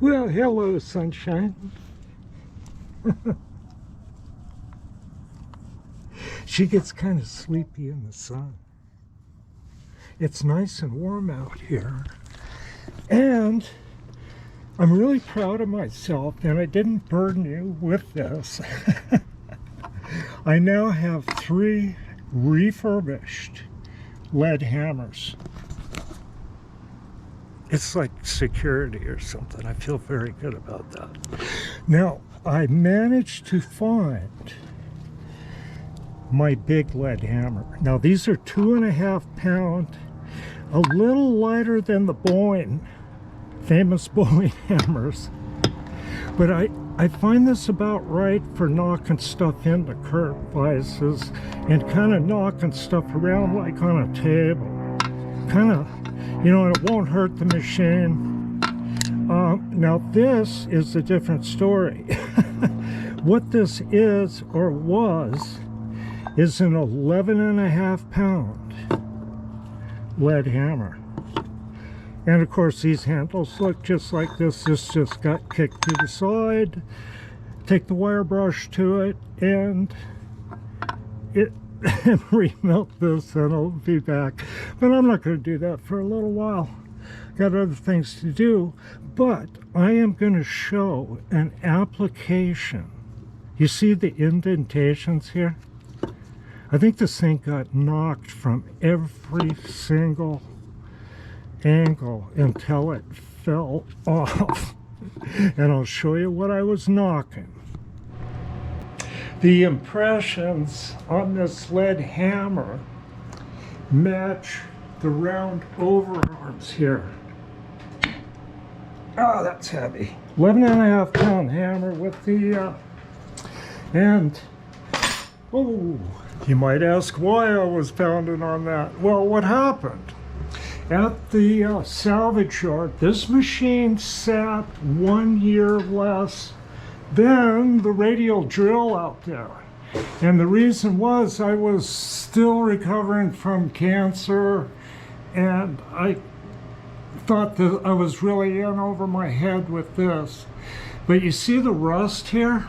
Well, hello, sunshine. She gets kind of sleepy in the sun. It's nice and warm out here. And I'm really proud of myself, and I didn't burden you with this. I now have 3 refurbished lead hammers. It's like security or something. I feel very good about that. Now, I managed to find my big lead hammer. Now, these are 2.5 pound, a little lighter than the Boeing, famous Boeing hammers. But I find this about right for knocking stuff into curb vices and kind of knocking stuff around like on a table. Kind of, you know, and it won't hurt the machine. Now this is a different story. What this is, or was, is an 11.5 pound lead hammer. And of course these handles look just like this. This just got kicked to the side. Take the wire brush to it and remelt this and I'll be back. But I'm not going to do that for a little while. Got other things to do. But I am going to show an application. You see the indentations here? I think this thing got knocked from every single angle until it fell off. And I'll show you what I was knocking. The impressions on this lead hammer match the round overarms here. Oh, that's heavy. 11.5 pound hammer with the, and, oh, you might ask why I was pounding on that. Well, what happened? At the salvage yard, this machine sat 1 year less than the radial drill out there. And the reason was I was still recovering from cancer, and I thought that I was really in over my head with this. But you see the rust here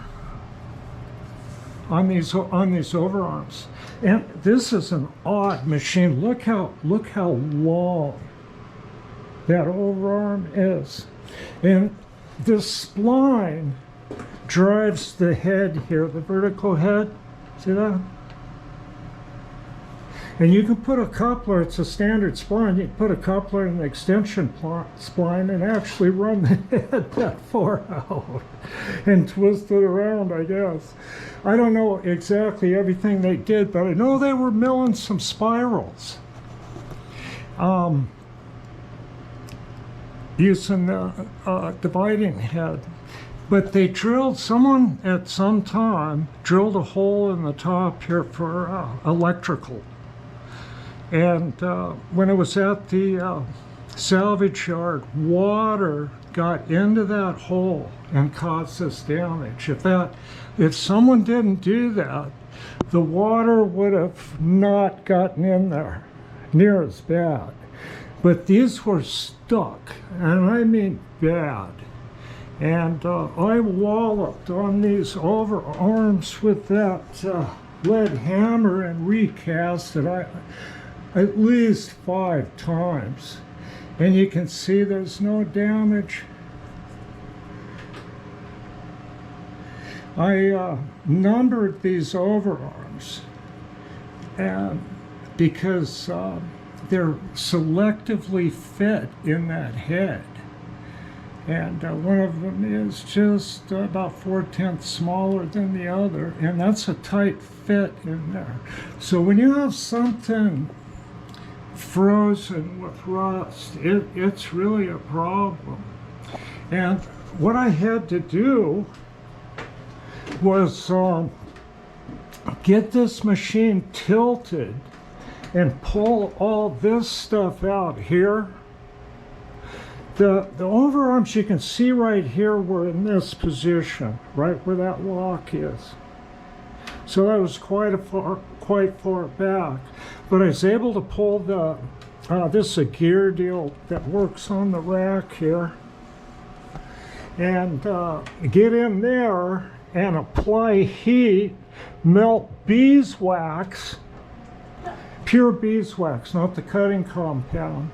on these overarms. And this is an odd machine. Look how long that overarm is. And this spline drives the head here, the vertical head. See that? And you can put a coupler, it's a standard spline, you can put a coupler in the extension spline and actually run the head that far out and twist it around, I guess. I don't know exactly everything they did, but I know they were milling some spirals. Using the dividing head. But they drilled, someone at some time drilled a hole in the top here for electrical. And when it was at the salvage yard, water got into that hole and caused this damage. If someone didn't do that, the water would have not gotten in there near as bad. But these were stuck, and I mean bad. And I walloped on these overarms with that lead hammer and recast it at least 5 times. And you can see there's no damage. I numbered these overarms and because they're selectively fit in that head. And one of them is just about 4/10 smaller than the other, and that's a tight fit in there. So when you have something frozen with rust, it's really a problem. And what I had to do was get this machine tilted and pull all this stuff out here. The overarms you can see right here were in this position, right where that lock is. So that was quite far back. But I was able to pull this is a gear deal that works on the rack here. and get in there and apply heat, melt beeswax, pure beeswax, not the cutting compound,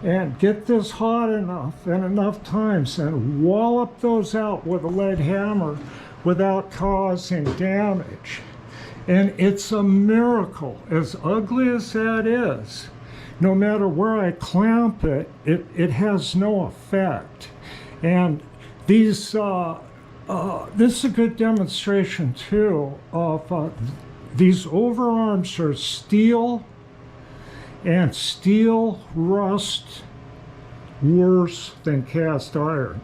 and get this hot enough and enough times and wallop those out with a lead hammer without causing damage. And it's a miracle. As ugly as that is, no matter where I clamp it, it has no effect. And these, this is a good demonstration too of these overarms are steel, and steel rust worse than cast iron.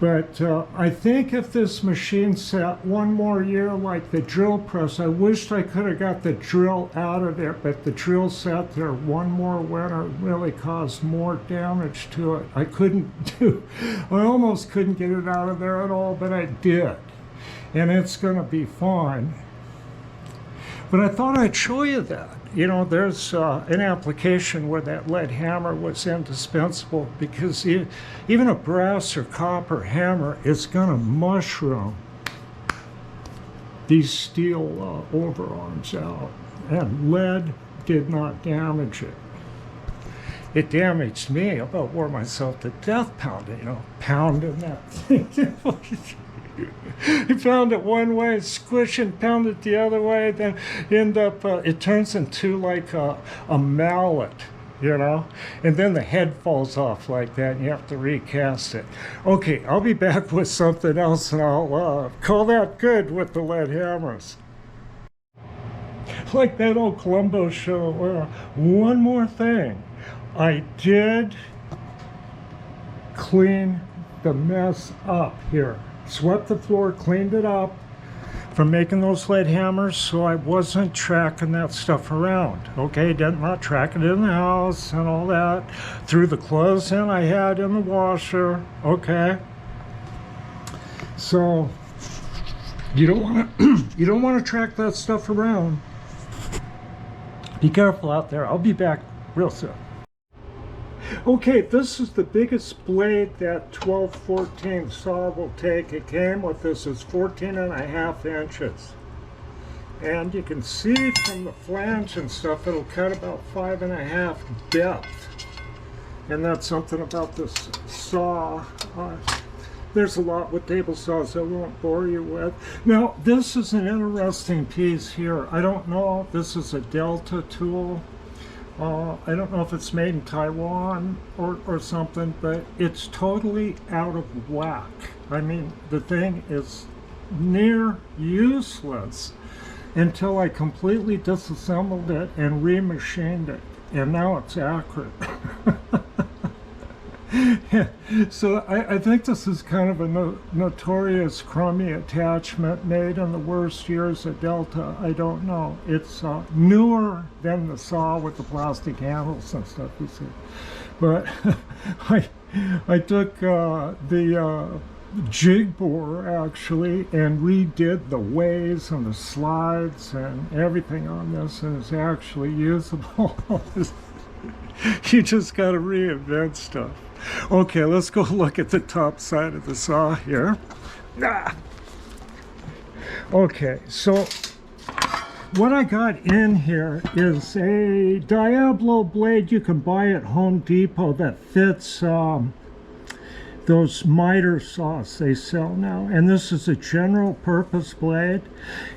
But I think if this machine sat one more year like the drill press, I wished I could have got the drill out of there, but the drill sat there one more winter, really caused more damage to it. I almost couldn't get it out of there at all, but I did. And it's gonna be fine. But I thought I'd show you that. You know, there's an application where that lead hammer was indispensable, because even a brass or copper hammer is going to mushroom these steel overarms out. And lead did not damage it. It damaged me. I about wore myself to death pounding that thing. You pound it one way, squish and pound it the other way, then end up, it turns into like a mallet, you know? And then the head falls off like that, and you have to recast it. Okay, I'll be back with something else, and I'll call that good with the lead hammers. Like that old Columbo show. One more thing. I did clean the mess up here. Swept the floor, cleaned it up from making those lead hammers, so I wasn't tracking that stuff around. Okay, did not track it in the house and all that. Threw the clothes in I had in the washer. Okay, so you don't want to you don't want to track that stuff around. Be careful out there. I'll be back real soon. Okay, this is the biggest blade that 1214 saw will take. It came with this is 14.5 inches. And you can see from the flange and stuff, it'll cut about 5.5 depth. And that's something about this saw. There's a lot with table saws I won't bore you with. Now, this is an interesting piece here. I don't know, this is a Delta tool. I don't know if it's made in Taiwan or something, but it's totally out of whack. I mean, the thing is near useless until I completely disassembled it and remachined it, and now it's accurate. So I think this is kind of a notorious crummy attachment made in the worst years of Delta. I don't know. It's newer than the saw with the plastic handles and stuff, you see. But I took the jig bore actually and redid the ways and the slides and everything on this, and it's actually usable. You just got to reinvent stuff. Okay, let's go look at the top side of the saw here. Okay, so what I got in here is a Diablo blade you can buy at Home Depot that fits those miter saws they sell now. And this is a general purpose blade.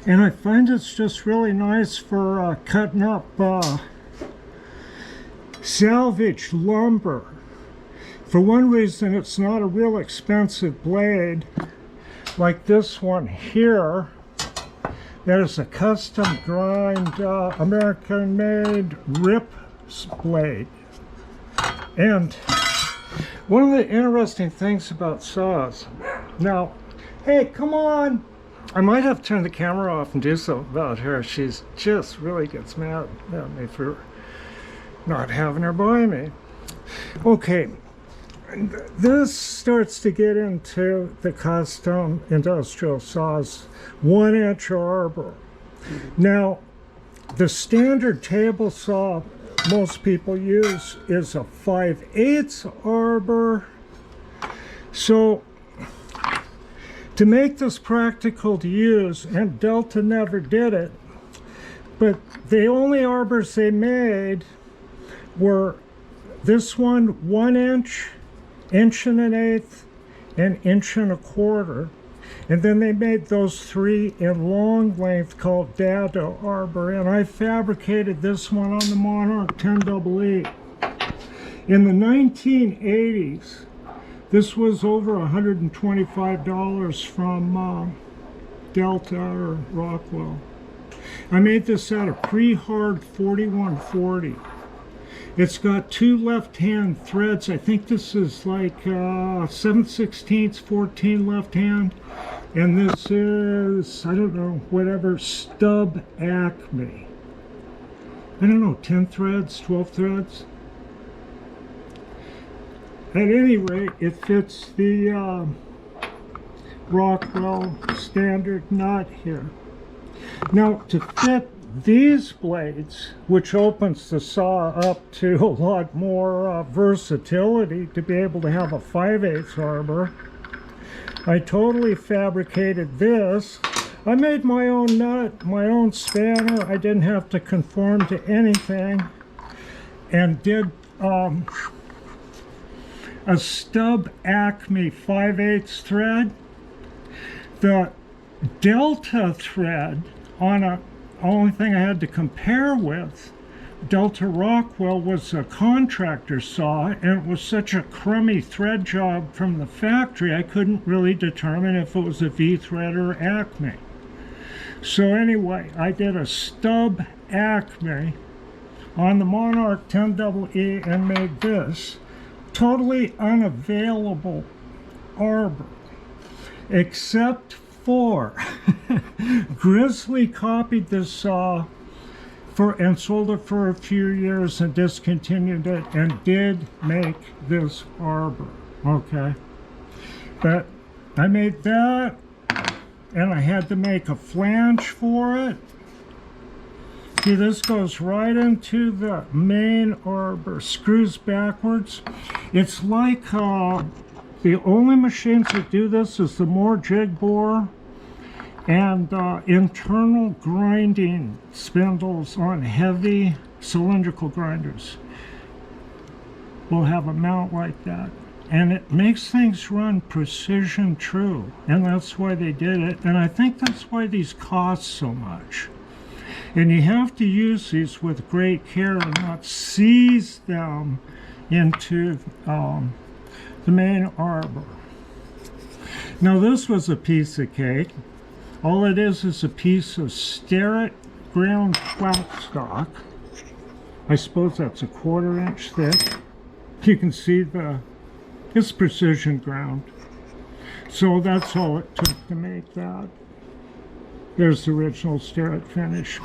And I find it's just really nice for cutting up salvage lumber. For one reason, it's not a real expensive blade like this one here. There's a custom grind American made rip blade. And one of the interesting things about saws, now, hey, come on. I might have to turn the camera off and do something about her. She's just really gets mad at me for not having her by me. Okay. This starts to get into the custom industrial saws, 1-inch arbor. Now, the standard table saw most people use is a 5/8 arbor. So to make this practical to use, and Delta never did it, but the only arbors they made were this one, 1 inch, 1.1 inches, and 1.25 inches. And then they made those 3 in long length called dado arbor. And I fabricated this one on the Monarch 10EE. In the 1980s, this was over $125 from Delta or Rockwell. I made this out of pre-hard 4140. It's got 2 left-hand threads. I think this is like 7/16, 14 left-hand. And this is, I don't know, whatever, stub Acme. I don't know, 10 threads, 12 threads. At any rate, it fits the Rockwell standard nut here. Now, to fit these blades, which opens the saw up to a lot more versatility to be able to have a 5/8 arbor, I totally fabricated this. I made my own nut, my own spanner. I didn't have to conform to anything, and did a stub Acme 5/8 thread. The Delta thread on a only thing I had to compare with Delta Rockwell was a contractor saw, and it was such a crummy thread job from the factory I couldn't really determine if it was a V thread or Acme. So anyway, I did a stub Acme on the Monarch 10EE and made this totally unavailable arbor, except for Grizzly copied this saw and sold it for a few years and discontinued it, and did make this arbor. Okay, but I made that, and I had to make a flange for it. See, this goes right into the main arbor, screws backwards. It's like the only machines that do this is the Moore jig bore and internal grinding spindles on heavy cylindrical grinders will have a mount like that, and it makes things run precision true, and that's why they did it, and I think that's why these cost so much. And you have to use these with great care and not seize them into the main arbor. Now, this was a piece of cake. All it is a piece of Starrett ground flat stock. I suppose that's a 1/4 inch thick. You can see it's precision ground. So that's all it took to make that. There's the original Starrett finish.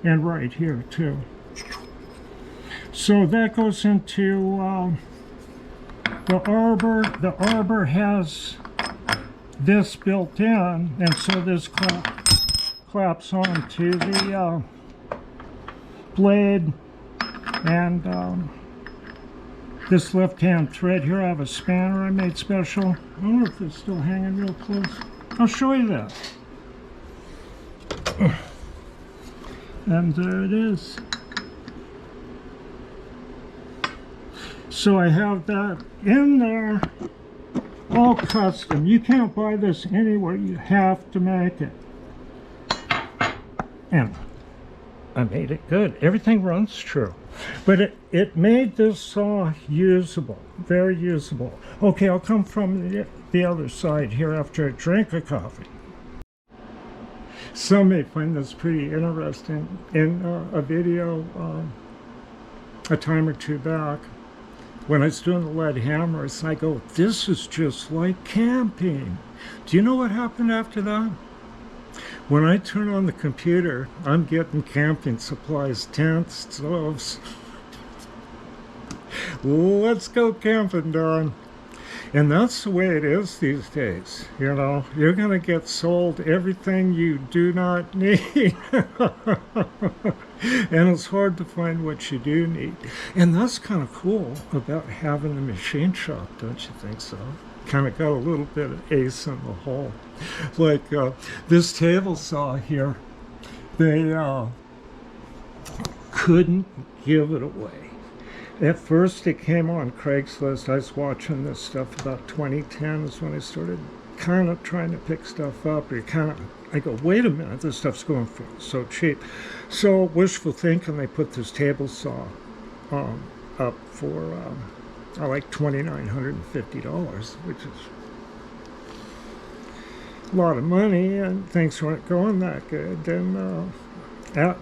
And right here too. So that goes into the arbor. The arbor has this built in, and so this claps onto the blade, and this left-hand thread here, I have a spanner I made special. I don't know if it's still hanging real close. I'll show you that. And there it is. So I have that in there, all custom. You can't buy this anywhere, you have to make it. And I made it good. Everything runs true. But it made this saw usable, very usable. Okay, I'll come from the other side here after I drink a coffee. Some may find this pretty interesting. In a video a time or two back, when I was doing the lead hammers, I go, this is just like camping. Do you know what happened after that? When I turn on the computer, I'm getting camping supplies, tents, stoves. Let's go camping, Don. And that's the way it is these days. You know, you're going to get sold everything you do not need. And it's hard to find what you do need. And that's kind of cool about having a machine shop, don't you think so? kind of got a little bit of ace in the hole. Like this table saw here, they couldn't give it away. At first it came on Craigslist. I was watching this stuff about 2010 is when I started kind of trying to pick stuff up. I go, wait a minute, this stuff's going for so cheap. So wishful thinking, they put this table saw up for like $2,950, which is a lot of money, and things weren't going that good. And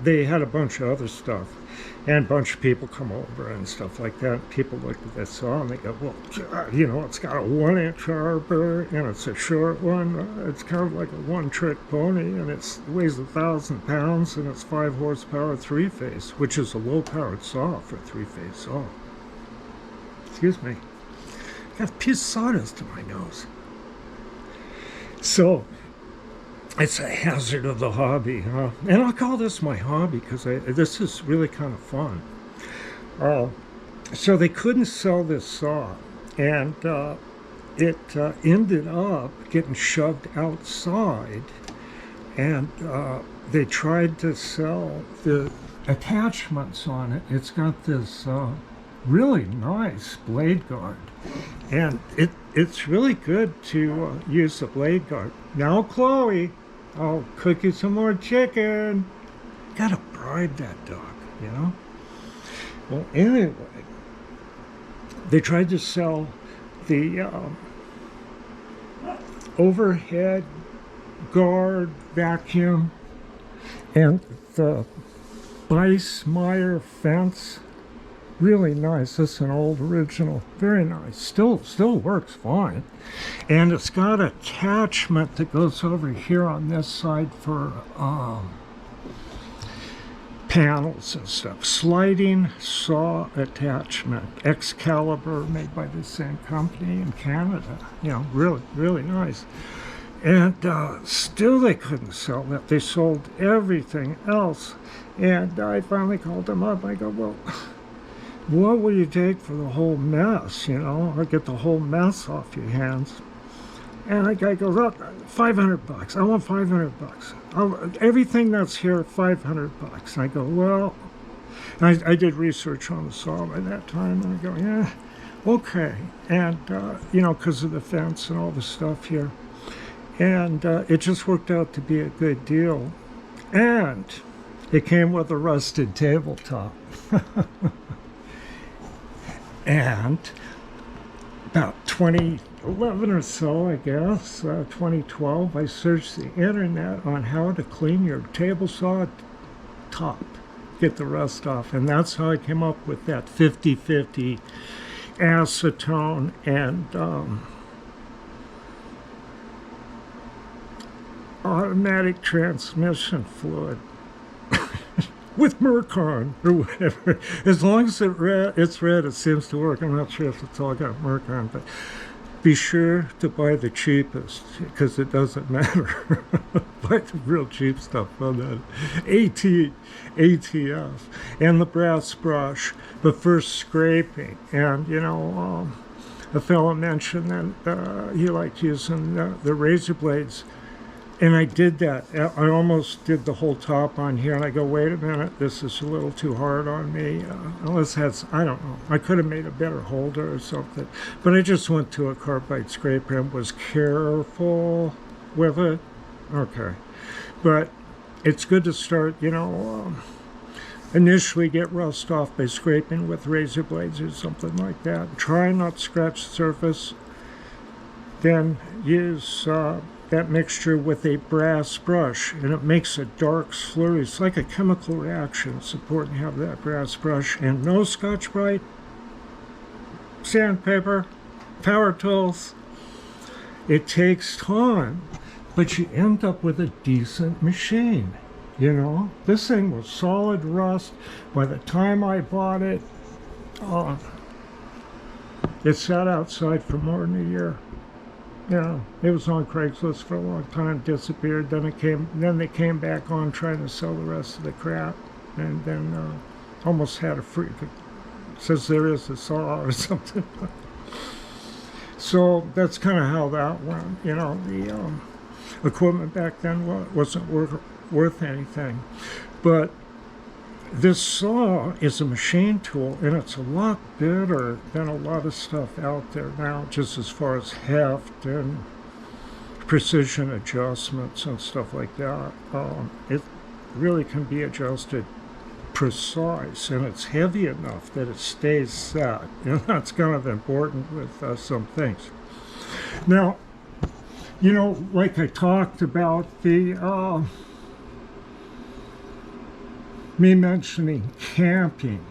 they had a bunch of other stuff, and a bunch of people come over and stuff like that. People look at this saw and they go, well, God, you know, it's got a 1-inch arbor and it's a short one. It's kind of like a one-trick pony, and it weighs 1,000 pounds, and it's 5 horsepower 3-phase, which is a low-powered saw for a 3-phase saw. Excuse me. Got a piece of sawdust in my nose. So it's a hazard of the hobby, huh? And I'll call this my hobby because this is really kind of fun. So they couldn't sell this saw, and it ended up getting shoved outside, and they tried to sell the attachments on it. It's got this really nice blade guard, and it's really good to use the blade guard. Now, Chloe, I'll cook you some more chicken. Gotta bribe that dog, you know? Well, anyway, they tried to sell the overhead guard vacuum and the Weissmeyer fence. Really nice. This is an old original. Very nice. Still works fine. And it's got an attachment that goes over here on this side for panels and stuff. Sliding saw attachment. Excalibur, made by the same company in Canada. You know, really, really nice. And still they couldn't sell that. They sold everything else. And I finally called them up. I go, well, what will you take for the whole mess, you know, or get the whole mess off your hands? And the guy goes, oh, $500. I want $500. Everything that's here, $500. And I go, well, I did research on the saw by that time, and I go, yeah, okay. And, you know, because of the fence and all the stuff here. And it just worked out to be a good deal. And it came with a rusted tabletop. And about 2011 or so, I guess, 2012, I searched the internet on how to clean your table saw top, get the rust off. And that's how I came up with that 50-50 acetone and automatic transmission fluid. With Mercon or whatever. As long as it's red, it seems to work. I'm not sure if it's all got Mercon, but be sure to buy the cheapest, because it doesn't matter. Buy the real cheap stuff on that. ATF and the brass brush, but first scraping. And, you know, a fellow mentioned that he liked using the razor blades. And I did that. I almost did the whole top on here, and I go, wait a minute, this is a little too hard on me. Unless that's, I don't know. I could have made a better holder or something. But I just went to a carbide scraper and was careful with it. Okay. But it's good to start, you know, initially get rust off by scraping with razor blades or something like that. Try not to scratch the surface. Then use that mixture with a brass brush, and it makes a dark slurry. It's like a chemical reaction. It's important to have that brass brush, and no Scotch-Brite, sandpaper, power tools. It takes time, but you end up with a decent machine. You know, this thing was solid rust. By the time I bought it, it sat outside for more than a year. You know, it was on Craigslist for a long time, disappeared. Then they came back on trying to sell the rest of the crap, and then almost had a freak. Says there is a saw or something. So that's kind of how that went. You know, the equipment back then wasn't worth anything. But this saw is a machine tool, and it's a lot better than a lot of stuff out there now, just as far as heft and precision adjustments and stuff like that. It really can be adjusted precise, and it's heavy enough that it stays set. And that's kind of important with some things. Now, you know, like I talked about the me mentioning camping,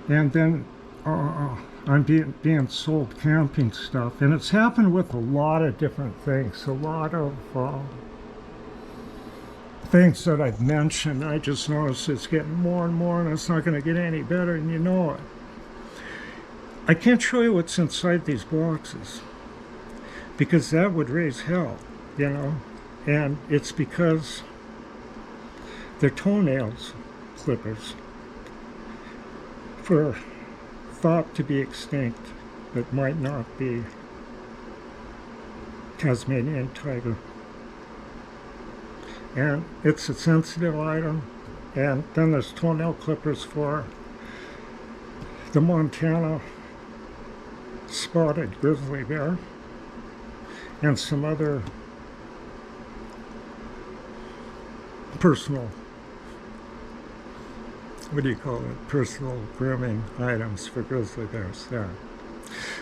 and then I'm being sold camping stuff, and it's happened with a lot of different things, a lot of things that I've mentioned. I just noticed it's getting more and more, and it's not going to get any better, and you know it. I can't show you what's inside these boxes because that would raise hell, you know, and it's because they're toenails clippers for thought to be extinct, but might not be, Tasmanian tiger. And it's a sensitive item. And then there's toenail clippers for the Montana spotted grizzly bear and some other personal, what do you call it, personal grooming items for grizzly bears there.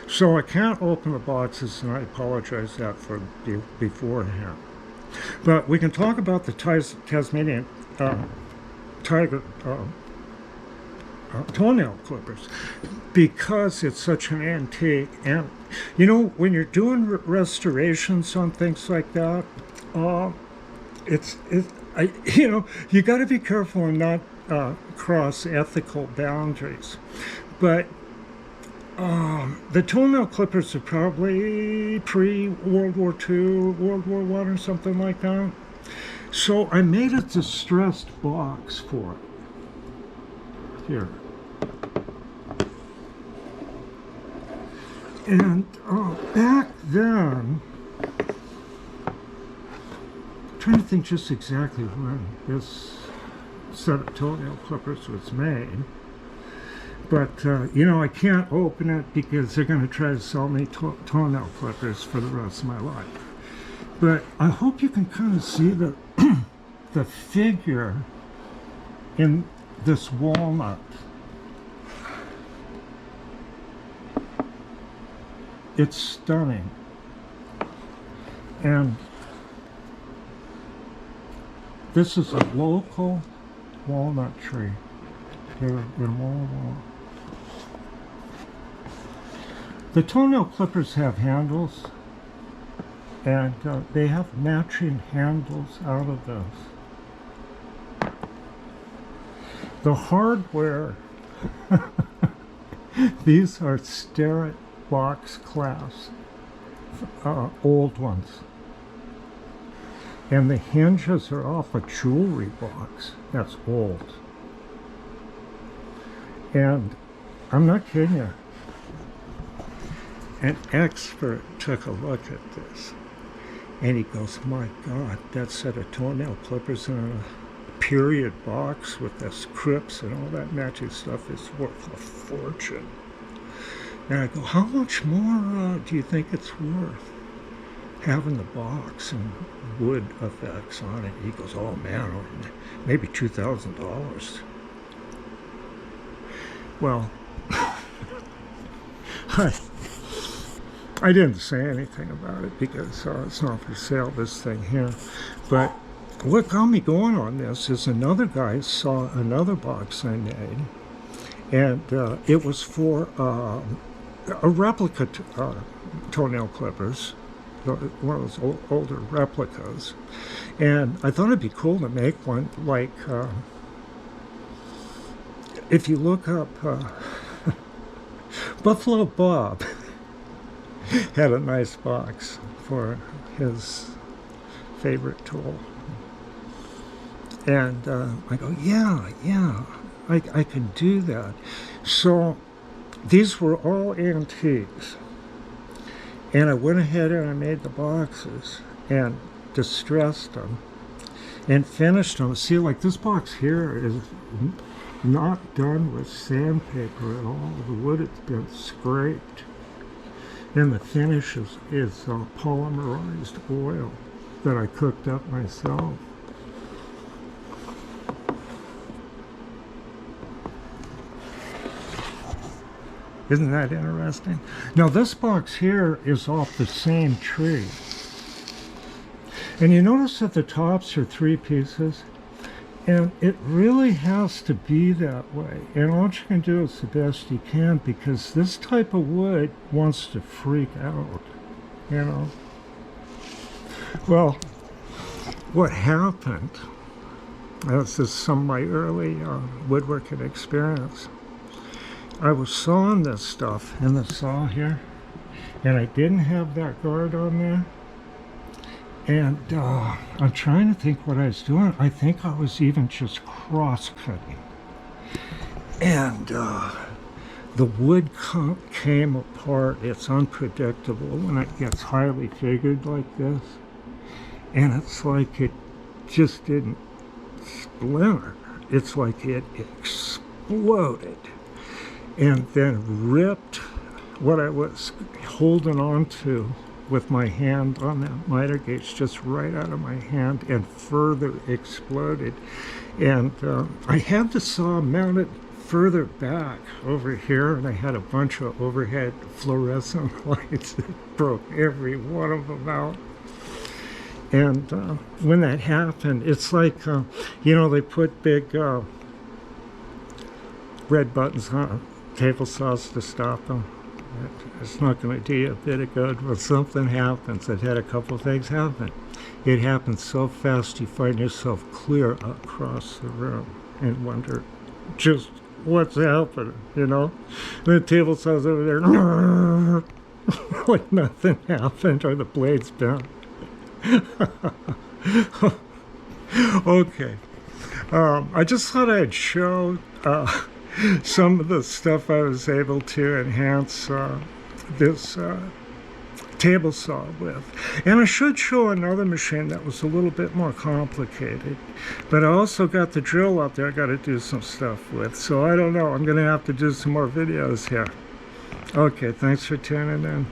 So I can't open the boxes, and I apologize that for beforehand. But we can talk about the Tasmanian tiger toenail clippers because it's such an antique. And you know, when you're doing restorations on things like that, you know, you got to be careful and not cross ethical boundaries. But the toenail clippers are probably pre-World War II, World War I, or something like that. So I made a distressed box for it. Here. And back then, I'm trying to think just exactly when this set of toenail clippers was made. But, you know, I can't open it because they're going to try to sell me toenail clippers for the rest of my life. But I hope you can kind of see the, the figure in this walnut. It's stunning. And this is a local walnut tree here in Walla. The toenail clippers have handles, and they have matching handles out of those. The hardware, these are Starrett box class, old ones. And the hinges are off a jewelry box that's old. And I'm not kidding you. An expert took a look at this, and he goes, my God, that set of toenail clippers in a period box with this crypts and all that matching stuff is worth a fortune. And I go, how much more do you think it's worth having the box and wood effects on it? He goes, oh man, maybe $2,000. Well, I didn't say anything about it because it's not for sale, this thing here. But what got me going on this is another guy saw another box I made, and it was for a replica toenail clippers, one of those older replicas. And I thought it'd be cool to make one like, if you look up Buffalo Bob had a nice box for his favorite tool. And I go, yeah, I can do that. So these were all antiques. And I went ahead and I made the boxes and distressed them and finished them. See, like this box here is not done with sandpaper at all. The wood has been scraped. And the finish is polymerized oil that I cooked up myself. Isn't that interesting? Now this box here is off the same tree. And you notice that the tops are 3 pieces. And it really has to be that way. And all you can do is the best you can, because this type of wood wants to freak out, you know. Well, what happened, this is some of my early woodworking experience. I was sawing this stuff in the saw here, and I didn't have that guard on there. And I'm trying to think what I was doing. I think I was even just cross-cutting. And the wood came apart. It's unpredictable when it gets highly figured like this. And it's like it just didn't splinter. It's like it exploded. And then ripped what I was holding on to with my hand on that miter gauge just right out of my hand, and further exploded. And I had the saw mounted further back over here, and I had a bunch of overhead fluorescent lights that broke every one of them out. And when that happened, it's like, you know, they put big red buttons on table saws to stop them. It's not going to do you a bit of good when something happens. I've had a couple of things happen. It happens so fast you find yourself clear across the room and wonder just what's happening, you know? And the table saw's over there like nothing happened, or the blade's bent. Okay. I just thought I'd show some of the stuff I was able to enhance this table saw with. And I should show another machine that was a little bit more complicated. But I also got the drill up there I got to do some stuff with. So I don't know. I'm going to have to do some more videos here. Okay, thanks for tuning in.